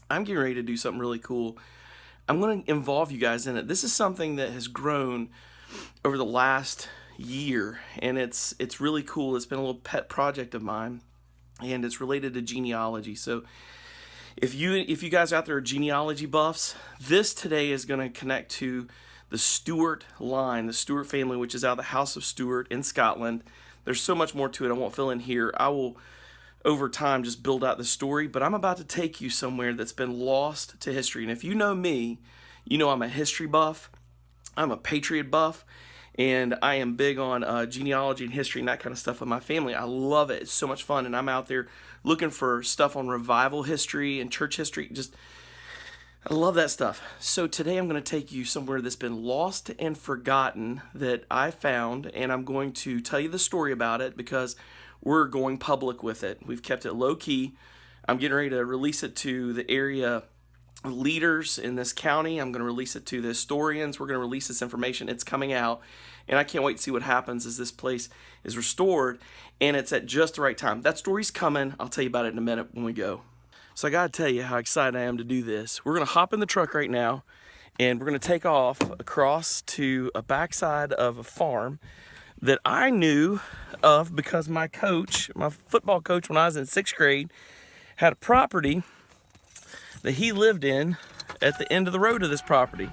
I'm getting ready to do something really cool. I'm going to involve you guys in it. This is something that has grown over the last year, and it's really cool. It's been a little pet project of mine, and it's related to genealogy. So if you guys out there are genealogy buffs, this today is going to connect to the Stuart line, the Stuart family, which is out of the House of Stuart in Scotland. There's so much more to it. I won't fill in here. I will, over time, just build out the story, but I'm about to take you somewhere that's been lost to history. And if you know me, you know I'm a history buff. I'm a Patriot buff, and I am big on genealogy and history and that kind of stuff with my family. I love it. It's so much fun, and I'm out there looking for stuff on revival history and church history. I love that stuff. So today I'm going to take you somewhere that's been lost and forgotten that I found, and I'm going to tell you the story about it because we're going public with it. We've kept it low key. I'm getting ready to release it to the area leaders in this county. I'm going to release it to the historians. We're going to release this information. It's coming out, and I can't wait to see what happens as this place is restored, and it's at just the right time. That story's coming. I'll tell you about it in a minute when we go. So I got to tell you how excited I am to do this. We're going to hop in the truck right now, and we're going to take off across to a backside of a farm that I knew of because my coach, my football coach when I was in 6th grade, had a property that he lived in at the end of the road of this property.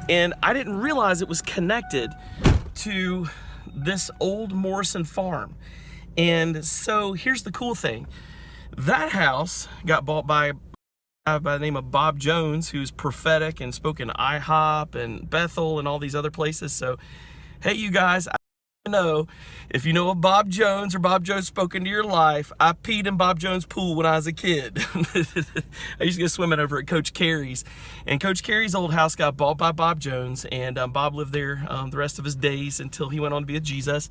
And I didn't realize it was connected to this old Morrison farm. And so here's the cool thing. That house got bought by the name of Bob Jones, who's prophetic and spoke in IHOP and Bethel and all these other places. So, hey, you guys, I know if you know of Bob Jones or Bob Jones spoke into your life. I peed in Bob Jones' pool when I was a kid. I used to go swimming over at Coach Carey's, and Coach Carey's old house got bought by Bob Jones, and Bob lived there the rest of his days until he went on to be with Jesus.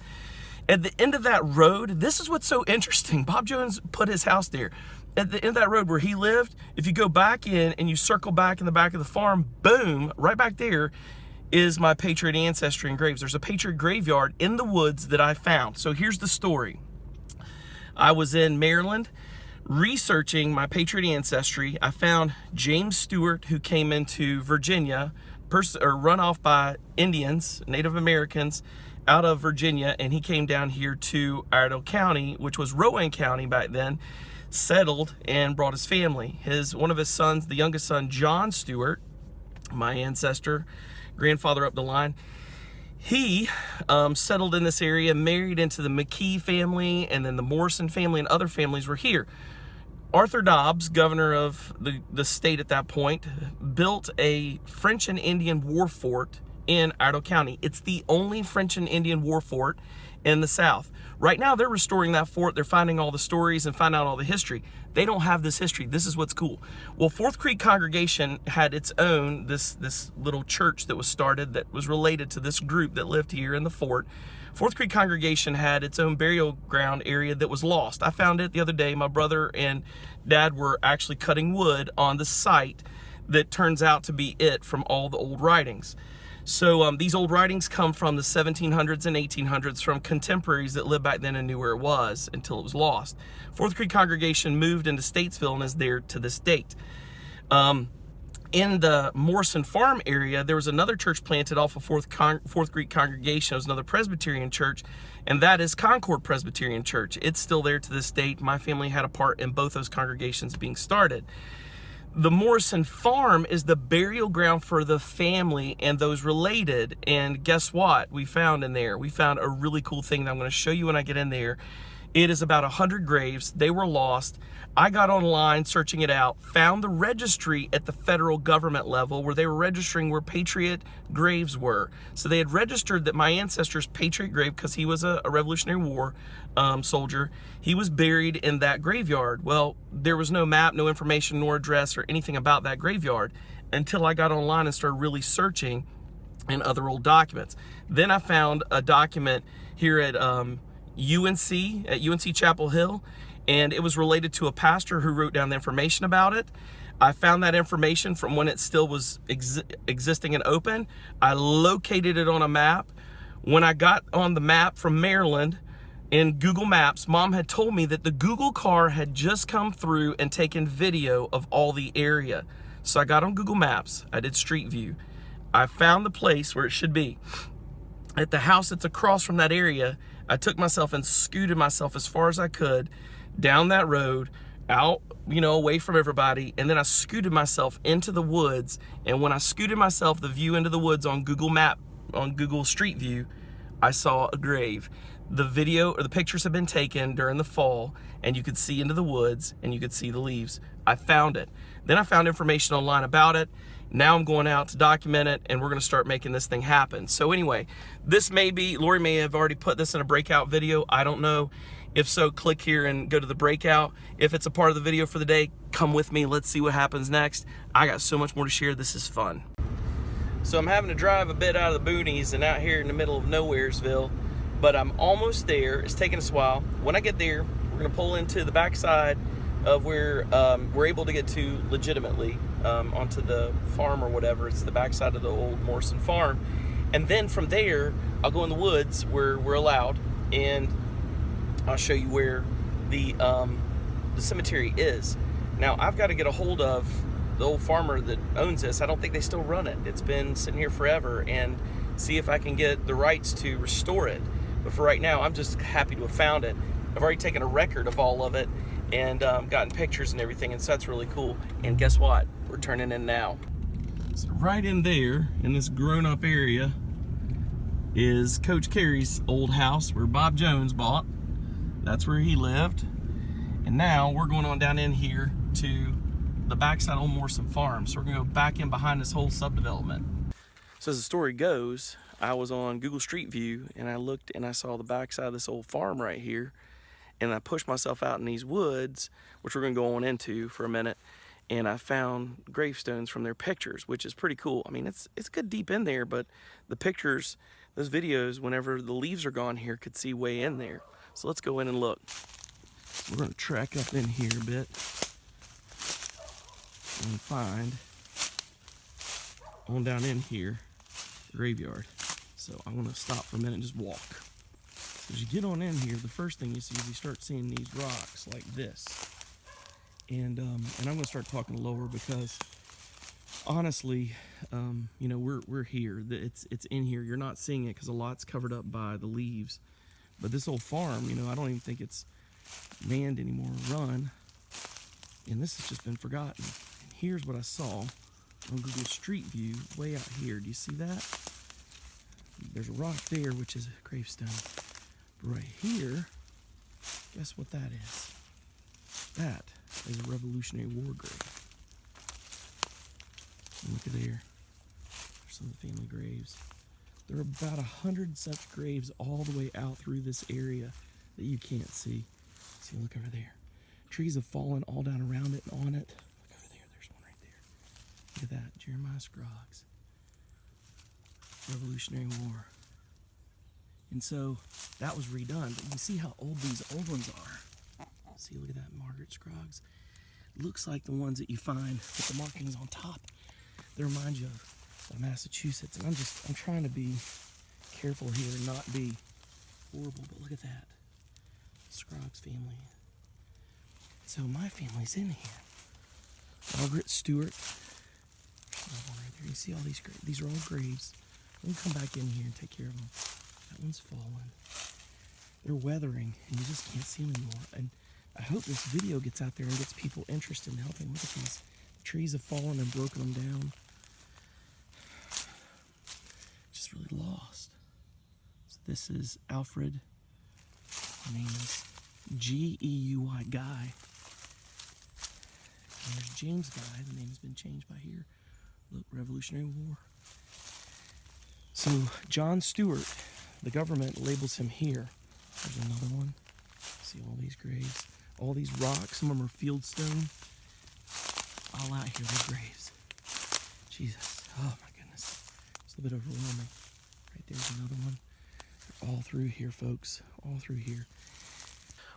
At the end of that road, this is what's so interesting. Bob Jones put his house there. At the end of that road where he lived, if you go back in and you circle back in the back of the farm, boom, right back there is my Patriot ancestry and graves. There's a Patriot graveyard in the woods that I found. So here's the story. I was in Maryland researching my Patriot ancestry. I found James Stewart, who came into Virginia, run off by Indians, Native Americans, out of Virginia, and he came down here to Iredell County, which was Rowan County back then, settled and brought his family. One of his sons, the youngest son, John Stewart, my ancestor, grandfather up the line, he settled in this area, married into the McKee family, and then the Morrison family and other families were here. Arthur Dobbs, governor of the state at that point, built a French and Indian war fort in Iredell County. It's the only French and Indian war fort in the South. Right now, they're restoring that fort. They're finding all the stories and finding out all the history. They don't have this history. This is what's cool. Well, Fourth Creek Congregation had its own, this little church that was started that was related to this group that lived here in the fort. Fourth Creek Congregation had its own burial ground area that was lost. I found it the other day. My brother and dad were actually cutting wood on the site that turns out to be it from all the old writings. So these old writings come from the 1700s and 1800s from contemporaries that lived back then and knew where it was until it was lost. Fourth Creek Congregation moved into Statesville and is there to this date. In the Morrison Farm area, there was another church planted off of Fourth Creek Congregation. It was another Presbyterian church, and that is Concord Presbyterian Church. It's still there to this date. My family had a part in both those congregations being started. The Morrison Farm is the burial ground for the family and those related. And guess what we found in there? We found a really cool thing that I'm going to show you when I get in there. It is about 100 graves. They were lost. I got online searching it out, found the registry at the federal government level where they were registering where Patriot graves were. So they had registered that my ancestor's Patriot grave, because he was a Revolutionary War soldier, he was buried in that graveyard. Well, there was no map, no information, nor address or anything about that graveyard until I got online and started really searching in other old documents. Then I found a document here at UNC Chapel Hill, and it was related to a pastor who wrote down the information about it. I found that information from when it still was existing and open. I located it on a map. When I got on the map from Maryland, in Google Maps, Mom had told me that the Google car had just come through and taken video of all the area. So I got on Google Maps, I did Street View. I found the place where it should be. At the house that's across from that area, I took myself and scooted myself as far as I could down that road, out, away from everybody, and then I scooted myself into the woods. And when I scooted myself the view into the woods on Google Map, on Google Street View, I saw a grave. The video or the pictures have been taken during the fall, and you could see into the woods and you could see the leaves. I found it. Then I found information online about it. Now I'm going out to document it, and we're gonna start making this thing happen. So anyway, this may be, Lori may have already put this in a breakout video. I don't know. If so, click here and go to the breakout. If it's a part of the video for the day, come with me. Let's see what happens next. I got so much more to share. This is fun. So I'm having to drive a bit out of the boonies and out here in the middle of Nowheresville, but I'm almost there. It's taking us a while. When I get there, we're gonna pull into the backside of where we're able to get to legitimately onto the farm or whatever. It's the backside of the old Morrison farm. And then from there, I'll go in the woods where we're allowed, and I'll show you where the cemetery is. Now, I've got to get a hold of the old farmer that owns this. I don't think they still run it. It's been sitting here forever, and see if I can get the rights to restore it. But for right now, I'm just happy to have found it. I've already taken a record of all of it and gotten pictures and everything, and so that's really cool. And guess what? We're turning in now. So right in there, in this grown-up area, is Coach Carey's old house where Bob Jones bought. That's where he lived. And now we're going on down in here to the backside of Old Morrison Farm. So we're gonna go back in behind this whole subdevelopment. So as the story goes, I was on Google Street View and I looked and I saw the backside of this old farm right here. And I pushed myself out in these woods, which we're gonna go on into for a minute. And I found gravestones from their pictures, which is pretty cool. I mean, it's good deep in there, but the pictures, those videos, whenever the leaves are gone here, could see way in there. So let's go in and look. We're gonna track up in here a bit and find on down in here graveyard. So I want to stop for a minute and just walk. As you get on in here, the first thing you see is you start seeing these rocks like this. And I'm gonna start talking lower because honestly, we're here. It's in here. You're not seeing it because a lot's covered up by the leaves. But this old farm, I don't even think it's manned anymore, run. And this has just been forgotten. And here's what I saw on Google Street View, way out here. Do you see that? There's a rock there, which is a gravestone. But right here, guess what that is? That is a Revolutionary War grave. And look at there. There's some of the family graves. There are about 100 such graves all the way out through this area that you can't see. See, look over there. Trees have fallen all down around it and on it. Look over there. There's one right there. Look at that. Jeremiah Scroggs. Revolutionary War. And so that was redone. But you see how old these old ones are. See, look at that. Margaret Scroggs. Looks like the ones that you find with the markings on top. They remind you of Massachusetts. And I'm trying to be careful here and not be horrible. But look at that. Scroggs family. So my family's in here. Margaret Stewart. There's one right there. You see all these graves? These are all graves. Let me come back in here and take care of them. That one's fallen. They're weathering, and you just can't see them anymore. And I hope this video gets out there and gets people interested in helping. Look at these. The trees have fallen and broken them down. Just really lost. So this is Alfred. His name is G-E-U-I, Guy. And there's James Guy. The name's been changed by here. Look, Revolutionary War. So John Stewart, the government labels him here. There's another one. See all these graves, all these rocks. Some of them are fieldstone. All out here, they're graves. Jesus, oh my goodness, it's a little bit overwhelming. Right there's another one. They're all through here, folks. All through here.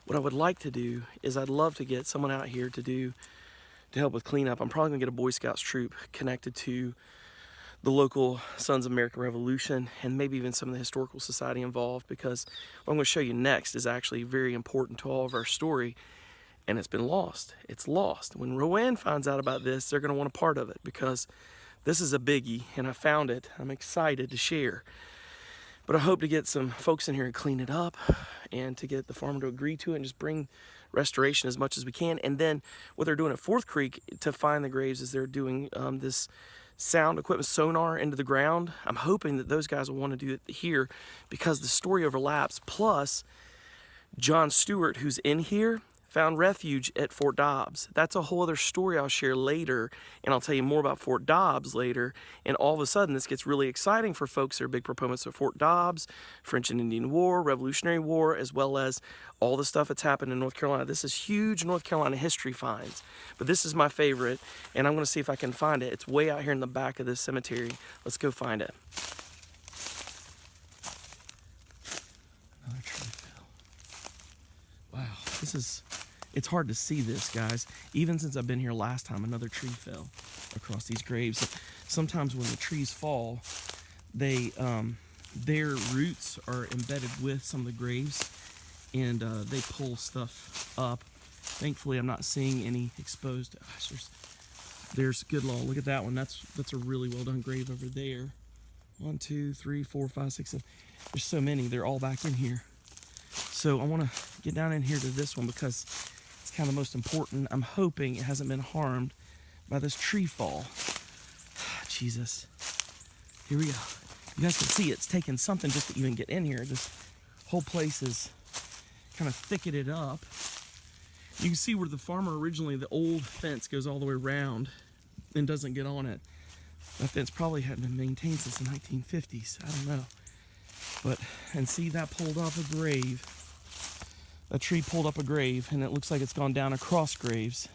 What I would like to do is I'd love to get someone out here to help with cleanup. I'm probably gonna get a Boy Scouts troop connected to the local Sons of American Revolution, and maybe even some of the historical society involved, because what I'm going to show you next is actually very important to all of our story, and it's been lost. It's lost. When Rowan finds out about this, they're going to want a part of it, because this is a biggie, and I found it. I'm excited to share. But I hope to get some folks in here and clean it up, and to get the farmer to agree to it and just bring restoration as much as we can. And then what they're doing at Fourth Creek to find the graves is they're doing this sound equipment sonar into the ground. I'm hoping that those guys will want to do it here, because the story overlaps. Plus, John Stewart, who's in here, found refuge at Fort Dobbs. That's a whole other story I'll share later, and I'll tell you more about Fort Dobbs later. And all of a sudden, this gets really exciting for folks that are big proponents of Fort Dobbs, French and Indian War, Revolutionary War, as well as all the stuff that's happened in North Carolina. This is huge North Carolina history finds, but this is my favorite, and I'm going to see if I can find it. It's way out here in the back of this cemetery. Let's go find it. Another tree fell. Wow, it's hard to see this, guys. Even since I've been here last time, another tree fell across these graves. Sometimes when the trees fall, they their roots are embedded with some of the graves, and they pull stuff up. Thankfully, I'm not seeing any exposed. Gosh, there's good law. Look at that one. That's a really well done grave over there. 1, 2, 3, 4, 5, 6, 7. There's so many. They're all back in here. So I want to get down in here to this one, because it's kind of most important. I'm hoping it hasn't been harmed by this tree fall. Jesus. Here we go. You guys can see it's taken something just to even get in here. This whole place is kind of thicketed up. You can see where the farmer originally, the old fence goes all the way around and doesn't get on it. That fence probably hadn't been maintained since the 1950s. I don't know. But, and see, that pulled off a grave. That tree pulled up a grave, and it looks like it's gone down across graves.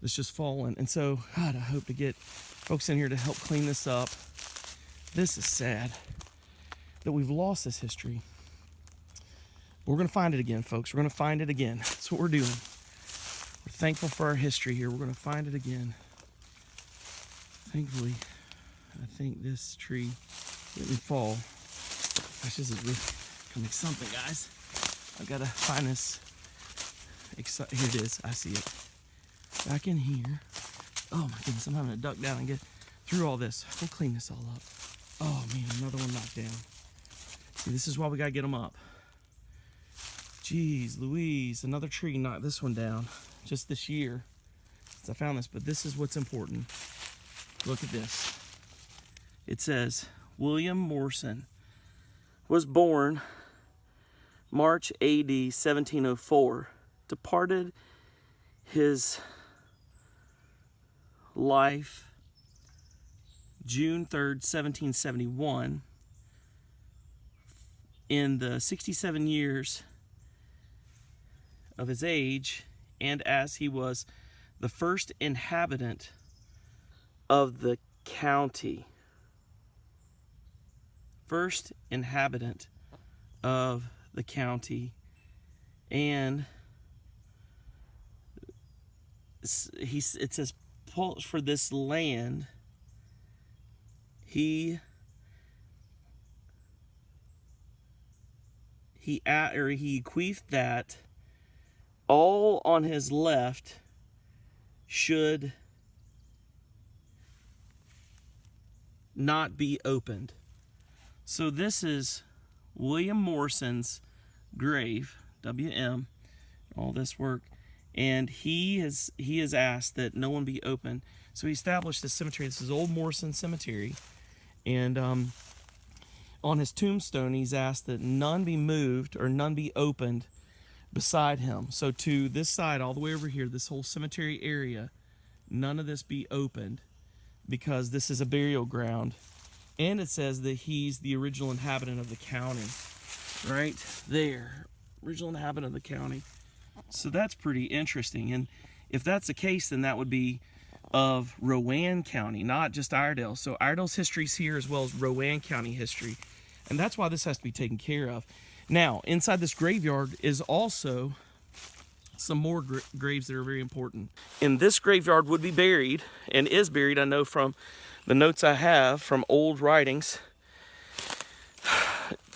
It's just fallen. And so, God, I hope to get folks in here to help clean this up. This is sad that we've lost this history. But we're going to find it again, folks. We're going to find it again. That's what we're doing. We're thankful for our history here. We're going to find it again. Thankfully, I think this tree didn't fall. Gosh, this is really becoming something, guys. I've got to find this. Here it is. I see it. Back in here. Oh my goodness, I'm having to duck down and get through all this. We'll clean this all up. Oh man, another one knocked down. See, this is why we got to get them up. Jeez Louise, another tree knocked this one down just this year since I found this. But this is what's important. Look at this. It says, William Morrison was born March AD 1704, departed his life June 3rd, 1771. In the 67 years of his age, and as he was the first inhabitant of the county. First inhabitant of the county. And it says for this land he bequeathed that all on his left should not be opened. So this is William Morrison's grave, WM, all this work, and he has asked that no one be open. So he established this cemetery. This is Old Morrison Cemetery, and on his tombstone he's asked that none be moved or none be opened beside him. So to this side, all the way over here, this whole cemetery area, none of this be opened, because this is a burial ground. And it says that he's the original inhabitant of the county. Right there. Original inhabitant of the county. So that's pretty interesting. And if that's the case, then that would be of Rowan County, not just Iredell. So Iredell's history is here, as well as Rowan County history. And that's why this has to be taken care of. Now, inside this graveyard is also some more graves that are very important. In this graveyard would be buried, and is buried, I know from the notes I have from old writings,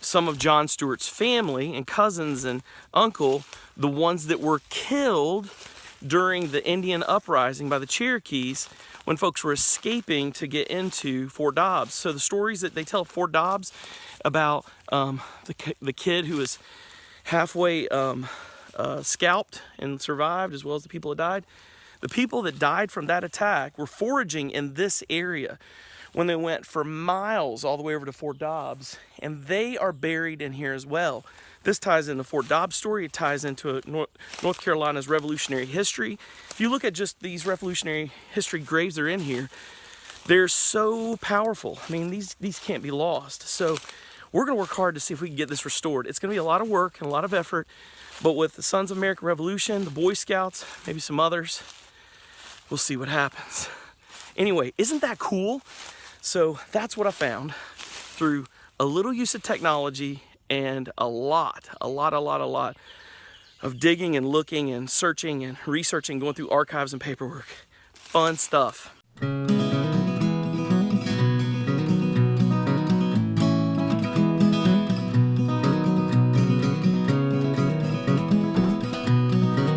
some of John Stewart's family and cousins and uncle, the ones that were killed during the Indian uprising by the Cherokees when folks were escaping to get into Fort Dobbs. So the stories that they tell at Fort Dobbs about the kid who was halfway scalped and survived, as well as the people that died. The people that died from that attack were foraging in this area when they went for miles all the way over to Fort Dobbs, and they are buried in here as well. This ties into Fort Dobbs story. It ties into North Carolina's revolutionary history. If you look at just these revolutionary history graves that are in here, they're so powerful. I mean, these can't be lost. So we're gonna work hard to see if we can get this restored. It's gonna be a lot of work and a lot of effort, but with the Sons of American Revolution, the Boy Scouts, maybe some others, we'll see what happens. Anyway, isn't that cool? So that's what I found through a little use of technology and a lot of digging and looking and searching and researching, going through archives and paperwork. Fun stuff.